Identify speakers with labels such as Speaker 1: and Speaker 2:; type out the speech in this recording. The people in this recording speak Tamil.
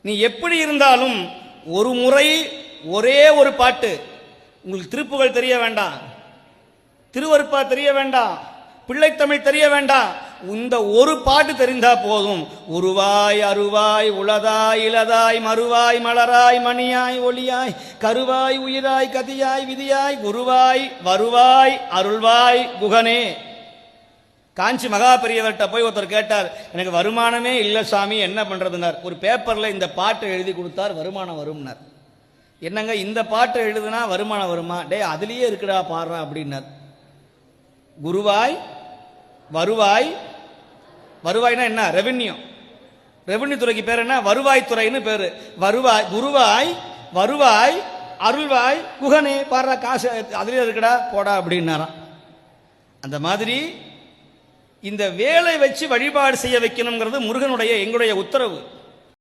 Speaker 1: நீ எப்படி இருந்தாலும் ஒரு முறை ஒரே ஒரு பாட்டு, உங்களுக்கு திருப்புகள் தெரிய வேண்டாம், திருவருப்பா தெரிய வேண்டாம், பிள்ளைத்தமிழ் தெரிய வேண்டாம், இந்த ஒரு பாட்டு தெரிந்தா போதும். உருவாய் அருவாய் உளதாய் இளதாய் மறுவாய் மலராய் மணியாய் ஒளியாய் கருவாய் உயிராய் கதியாய் விதியாய் குருவாய் வருவாய் அருள்வாய் குகனே. காஞ்சி மகா பெரியவர்கிட்ட போய் ஒருத்தர் கேட்டார், எனக்கு வருமானமே இல்லை சாமி, என்ன பண்றதுனார். ஒரு பேப்பர்ல இந்த பாட்டை எழுதி கொடுத்தார், வருமானம் வரும்னார். என்னங்க இந்த பாட்டை எழுதுனா வருமானம் வருமா? டே அதுலயே இருக்குடா பாடுறா அப்படின்னார். குருவாய் வருவாய், வருவாய்னா என்ன? ரெவென்யூ. ரெவென்யூ துறைக்கு பேர் என்ன? வருவாய் துறைன்னு பேரு. வருவாய் குருவாய் வருவாய் அருள்வாய் குகனே, பாடுறா, காசு அதுலயே இருக்குடா போடா அப்படின்னாராம். அந்த மாதிரி இந்த வேலை வச்சு வழிபாடு செய்ய வைக்கணுங்கிறது முருகனுடைய எங்களுடைய உத்தரவு.